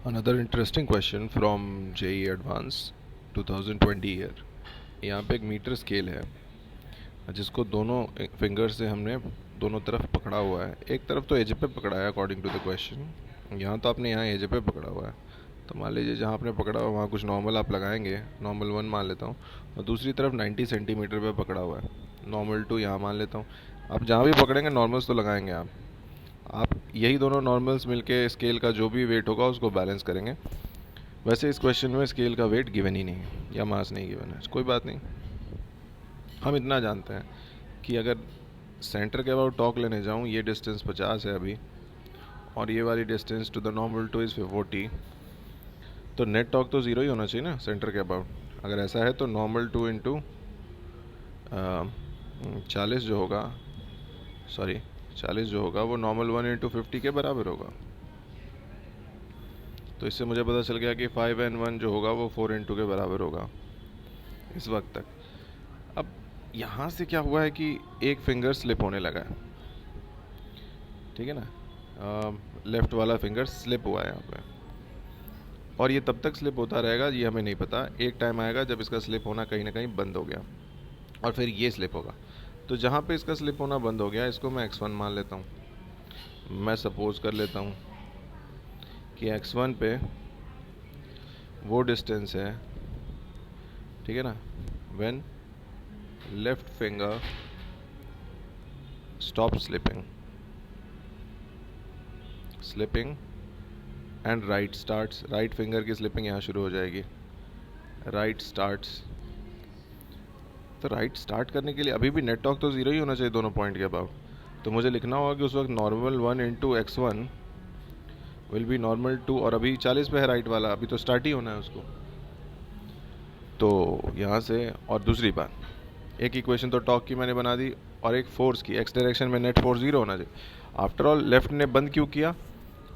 Another interesting question from JEE Advance 2020 year. यहाँ पे एक मीटर स्केल है जिसको दोनों फिंगर से हमने दोनों तरफ पकड़ा हुआ है। एक तरफ तो एज पे पकड़ा है अकॉर्डिंग टू द क्वेश्चन, यहाँ तो आपने यहाँ एज पे पकड़ा हुआ है। तो मान लीजिए जहाँ आपने पकड़ा हुआ वहाँ कुछ नॉर्मल आप लगाएंगे, नॉर्मल 1 मान लेता हूँ, और दूसरी तरफ 90 सेंटीमीटर पे पकड़ा हुआ है, नॉर्मल 2 यहाँ मान लेता हूँ। आप जहाँ भी पकड़ेंगे नॉर्मल्स तो लगाएंगे आप यही दोनों नॉर्मल्स मिलके स्केल का जो भी वेट होगा उसको बैलेंस करेंगे। वैसे इस क्वेश्चन में स्केल का वेट गिवन ही नहीं है या मास नहीं गिवन है, कोई बात नहीं। हम इतना जानते हैं कि अगर सेंटर के अबाउट टॉक लेने जाऊँ, ये डिस्टेंस 50 है अभी, और ये वाली distance to the normal two is 40, तो नेट टॉक तो ज़ीरो ही होना चाहिए ना सेंटर के अबाउट। अगर ऐसा है तो नॉर्मल 2 इंटू 40 जो होगा, सॉरी 40 जो होगा वो नॉर्मल 1 इंटू 50 के बराबर होगा। तो इससे मुझे पता चल गया कि 5n1 जो होगा वो 4 इंटू के बराबर होगा इस वक्त तक। अब यहाँ से क्या हुआ है कि एक फिंगर स्लिप होने लगा है, ठीक है ना, लेफ़्ट वाला फिंगर स्लिप हुआ है यहाँ पे, और ये तब तक स्लिप होता रहेगा ये हमें नहीं पता। एक टाइम आएगा जब इसका स्लिप होना कहीं ना कहीं बंद हो गया और फिर ये स्लिप होगा। तो जहाँ पे इसका स्लिप होना बंद हो गया इसको मैं x1 मान लेता हूँ। मैं सपोज कर लेता हूँ कि x1 पे वो डिस्टेंस है, ठीक है ना, when left finger stop slipping and right starts. Right finger की स्लिपिंग यहाँ शुरू हो जाएगी, राइट स्टार्ट्स। तो राइट स्टार्ट करने के लिए अभी भी नेट टॉक तो ज़ीरो ही होना चाहिए दोनों पॉइंट के अबाउट। तो मुझे लिखना होगा कि उस वक्त normal 1 into x1 will be normal 2, और अभी 40 पे है राइट वाला, अभी तो स्टार्ट ही होना है उसको। तो यहाँ से, और दूसरी बात, एक इक्वेशन तो टॉक की मैंने बना दी और एक फोर्स की, एक्स डायरेक्शन में नेट फोर्स ज़ीरो होना चाहिए। आफ्टर ऑल लेफ्ट ने बंद क्यों किया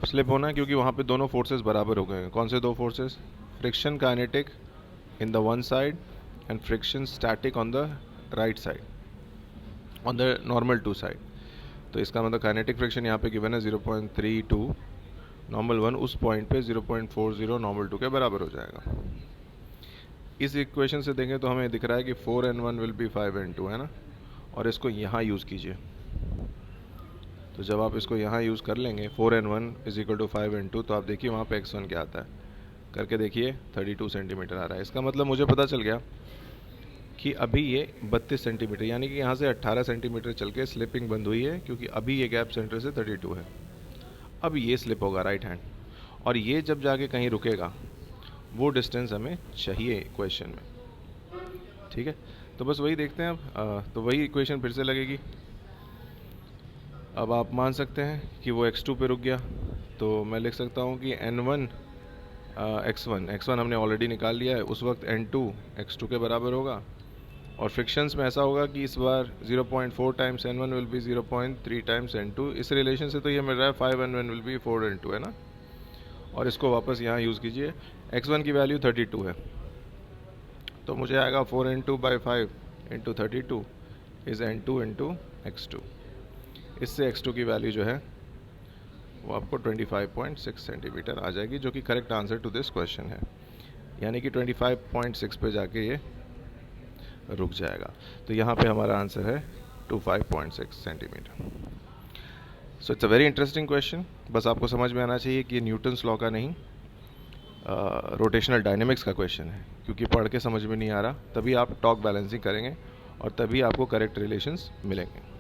स्लिप होना, क्योंकि वहाँ पे दोनों फोर्सेस बराबर हो गए हैं। कौन से दो forces? Friction kinetic in the one side and friction static on the right side, on the normal 2 side. तो इसका मतलब काइनेटिक फ्रिक्शन यहाँ पे गिवन है 0.32, नॉर्मल 1 उस पॉइंट पे 0.40 नॉर्मल 2 के बराबर हो जाएगा। इस इक्वेशन से देखें तो हमें दिख रहा है कि 4n1 विल बी 5n2, है ना, और इसको यहाँ यूज़ कीजिए। तो जब आप इसको यहाँ यूज़ कर लेंगे 4n1 is equal to 5n2, तो आप देखिए वहाँ पे x1 क्या आता है, करके देखिए 32 सेंटीमीटर आ रहा है। इसका मतलब मुझे पता चल गया कि अभी ये 32 सेंटीमीटर, यानी कि यहाँ से 18 सेंटीमीटर चल के स्लिपिंग बंद हुई है, क्योंकि अभी ये गैप सेंटर से 32 है। अब ये स्लिप होगा राइट हैंड, और ये जब जाके कहीं रुकेगा वो डिस्टेंस हमें चाहिए क्वेश्चन में, ठीक है। तो बस वही देखते हैं अब, तो वही इक्वेशन फिर से लगेगी। अब आप मान सकते हैं कि वो x2 पे रुक गया, तो मैं लिख सकता हूँ कि n1 x1 हमने ऑलरेडी निकाल लिया है, उस वक्त n2 x2 के बराबर होगा। और फ्रिक्शंस में ऐसा होगा कि इस बार 0.4 times n1 will be 0.3 times n2। इस रिलेशन से तो ये मिल रहा है 5n1 विल बी 4n2, है ना। और इसको वापस यहाँ यूज़ कीजिए, x1 की वैल्यू 32 है, तो मुझे आएगा 4n2/5 into 32 is n2 into x2। इससे x2 की वैल्यू जो है वो आपको 25.6 सेंटीमीटर आ जाएगी, जो कि correct answer to this question है। यानी कि 25.6 पे जाके ये रुक जाएगा। तो यहाँ पे हमारा आंसर है 25.6 centimetre. So it's a very interesting question. बस आपको समझ में आना चाहिए कि ये न्यूटन्स लॉ का नहीं, रोटेशनल डायनेमिक्स का क्वेश्चन है, क्योंकि पढ़ के समझ में नहीं आ रहा, तभी आप टॉक बैलेंसिंग करेंगे और तभी आपको करेक्ट रिलेशंस मिलेंगे।